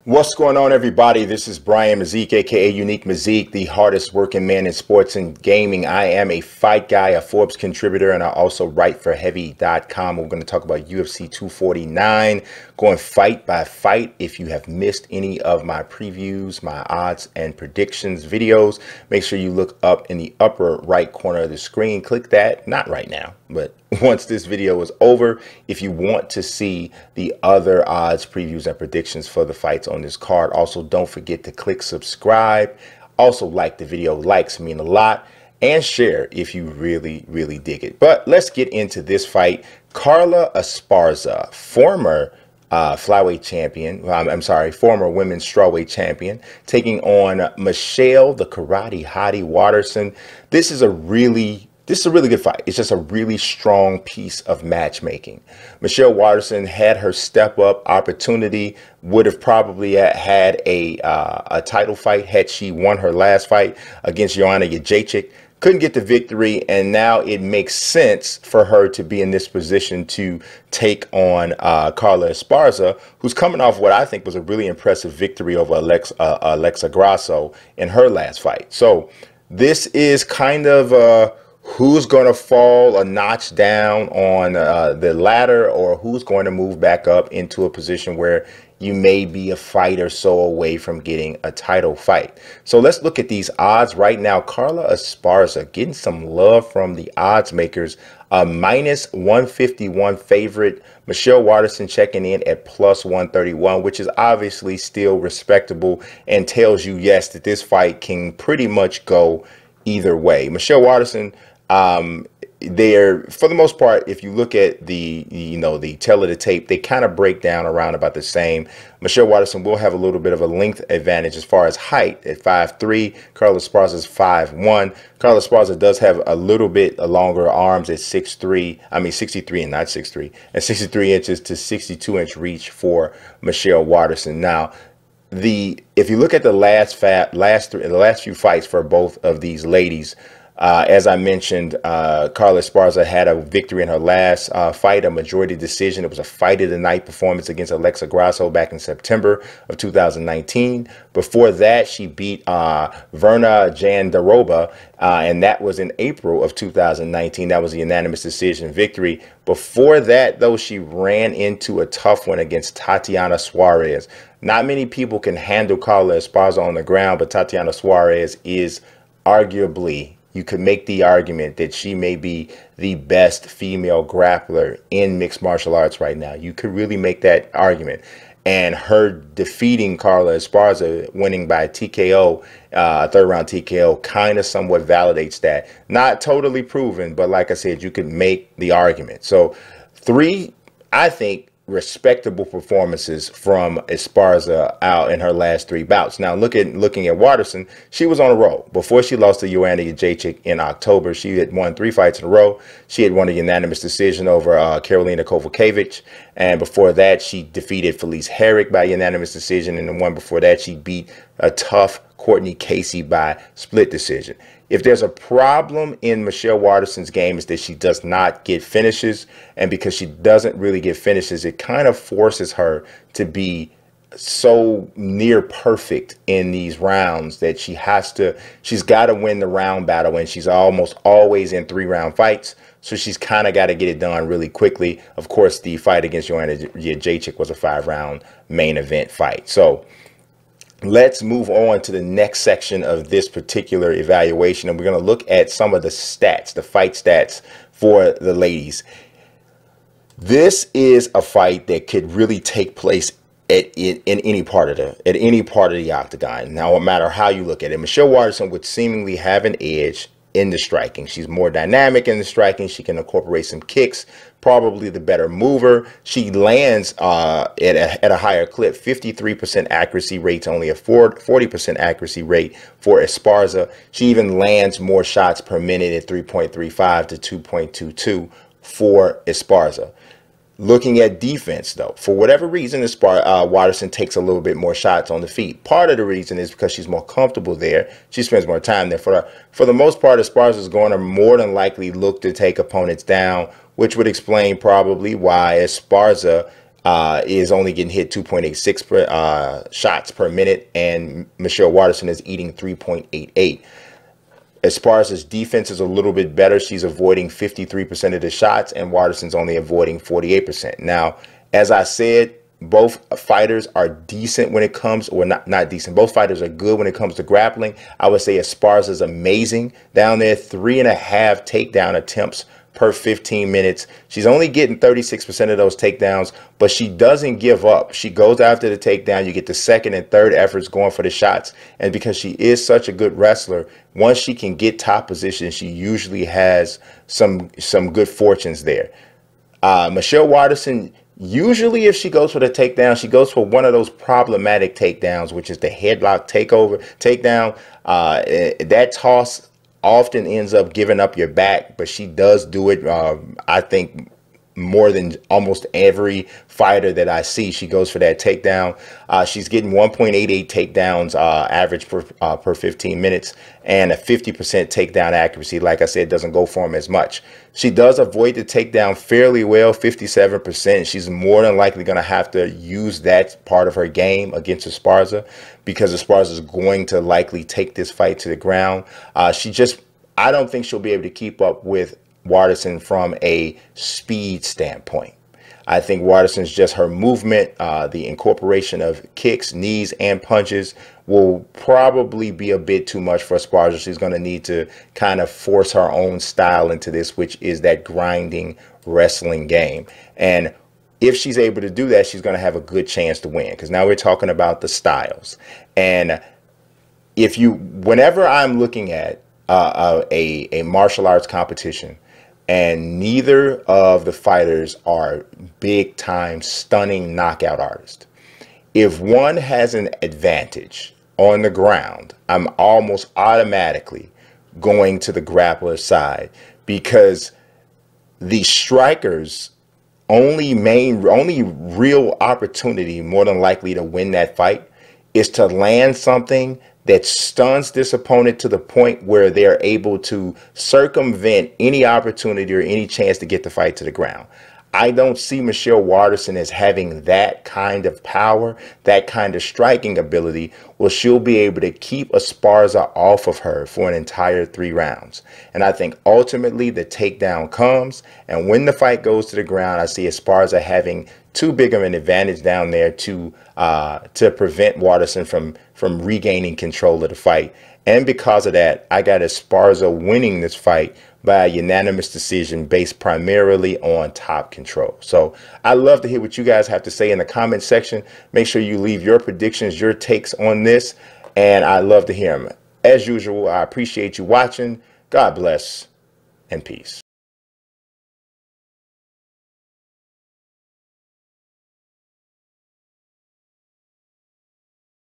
What's going on, everybody? This is Brian Mazique, aka Unique Mazique, the hardest working man in sports and gaming. I am a fight guy, a Forbes contributor, and I also write for Heavy.com. We're going to talk about UFC 249, going fight by fight. If you have missed any of my previews, my odds and predictions videos, make sure you look up in the upper right corner of the screen. Click that, not right now, but once this video is over, if you want to see the other odds, previews, and predictions for the fights on this card. Also, don't forget to click subscribe. Also, like the video. Likes mean a lot. And share if you really dig it. But let's get into this fight. Carla Esparza, former flyweight champion, former women's strawweight champion, taking on Michelle, the karate hottie Waterson. This is a really good fight. It's just a really strong piece of matchmaking. Michelle Waterson had her step up opportunity, would have probably had a title fight had she won her last fight against Joanna Jędrzejczyk. Couldn't get the victory, and now it makes sense for her to be in this position to take on Carla Esparza, who's coming off what I think was a really impressive victory over Alexa Grasso in her last fight. So this is kind of who's going to fall a notch down on the ladder, or who's going to move back up into a position where you may be a fight or so away from getting a title fight. So let's look at these odds right now. Carla Esparza getting some love from the odds makers. A minus 151 favorite. Michelle Waterson checking in at plus 131, which is obviously still respectable and tells you, yes, that this fight can pretty much go either way. Michelle Waterson, they're, for the most part, if you look at the tail of the tape, they kind of break down around about the same. Michelle Waterson will have a little bit of a length advantage as far as height at 5'3". Carla Esparza is 5'1". Carla Esparza does have a little bit longer arms at 6'3". I mean 63 and not 6'3", and 63 inches to 62-inch reach for Michelle Waterson. Now, if you look at the last few fights for both of these ladies, as I mentioned, Carla Esparza had a victory in her last fight, a majority decision. It was a fight of the night performance against Alexa Grasso back in September of 2019. Before that, she beat Verna Jandiroba, and that was in April of 2019. That was a unanimous decision victory. Before that, though, she ran into a tough one against Tatiana Suarez. Not many people can handle Carla Esparza on the ground, but Tatiana Suarez is arguably, you could make the argument that she may be the best female grappler in mixed martial arts right now. You could really make that argument. And her defeating Carla Esparza, winning by TKO, third round TKO, kind of somewhat validates that. Not totally proven, but like I said, you could make the argument. So three, I think, respectable performances from Esparza out in her last three bouts. Now, looking at Waterson, she was on a roll. Before she lost to Joanna Jędrzejczyk in October, she had won 3 fights in a row. She had won a unanimous decision over Karolina Kowalkiewicz, and before that, she defeated Felice Herrick by unanimous decision, and the one before that, she beat a tough Courtney Casey by split decision. If there's a problem in Michelle Waterson's game, is that she does not get finishes, and because she doesn't really get finishes, it kind of forces her to be so near perfect in these rounds that she's got to win the round battle, and she's almost always in 3-round fights. So she's kind of got to get it done really quickly. Of course, the fight against Joanna Jędrzejczyk was a 5-round main event fight. So let's move on to the next section of this particular evaluation, and we're going to look at some of the stats, the fight stats for the ladies. This is a fight that could really take place in any part of the octagon. Now, no matter how you look at it, Michelle Waterson would seemingly have an edge in the striking. She's more dynamic in the striking. She can incorporate some kicks, probably the better mover. She lands at a higher clip, 53% accuracy rate to only a 40% accuracy rate for Esparza. She even lands more shots per minute at 3.35 to 2.22 for Esparza. Looking at defense, though, for whatever reason, Waterson takes a little bit more shots on the feet. Part of the reason is because she's more comfortable there. She spends more time there. For the most part, Esparza is going to more than likely look to take opponents down, which would explain probably why Esparza is only getting hit 2.86 shots per minute, and Michelle Waterson is eating 3.88. Esparza's defense is a little bit better. She's avoiding 53% of the shots, and Waterson's only avoiding 48%. Now, as I said, both fighters are decent when it comes, or not decent. Both fighters are good when it comes to grappling. I would say Esparza is amazing down there. 3.5 takedown attempts per 15 minutes. She's only getting 36% of those takedowns, but she doesn't give up. She goes after the takedown. You get the second and third efforts going for the shots. And because she is such a good wrestler, once she can get top position, she usually has some good fortunes there. Michelle Waterson, usually if she goes for the takedown, she goes for one of those problematic takedowns, which is the headlock takedown. That toss often ends up giving up your back, but she does do it, I think, more than almost every fighter that I see. She goes for that takedown. She's getting 1.88 takedowns average per 15 minutes, and a 50% takedown accuracy. Like I said, doesn't go for him as much. She does avoid the takedown fairly well, 57%. She's more than likely going to have to use that part of her game against Esparza, because Esparza is going to likely take this fight to the ground. I don't think she'll be able to keep up with Waterson from a speed standpoint. I think Waterson's just her movement, the incorporation of kicks, knees, and punches will probably be a bit too much for Esparza. She's going to need to kind of force her own style into this, which is that grinding wrestling game. And if she's able to do that, she's going to have a good chance to win, because now we're talking about the styles. And whenever I'm looking at a martial arts competition, and neither of the fighters are big time stunning knockout artists, if one has an advantage on the ground, I'm almost automatically going to the grappler side, because the strikers only real opportunity, more than likely, to win that fight is to land something that stuns this opponent to the point where they're able to circumvent any opportunity or any chance to get the fight to the ground. I don't see Michelle Waterson as having that kind of power, that kind of striking ability, where she'll be able to keep Esparza off of her for an entire 3 rounds. And I think ultimately the takedown comes, and when the fight goes to the ground, I see Esparza having too big of an advantage down there to prevent Waterson from regaining control of the fight. And because of that, I got Esparza winning this fight by a unanimous decision based primarily on top control. So I love to hear what you guys have to say in the comment section. Make sure you leave your predictions, your takes on this, and I love to hear them. As usual, I appreciate you watching. God bless and peace.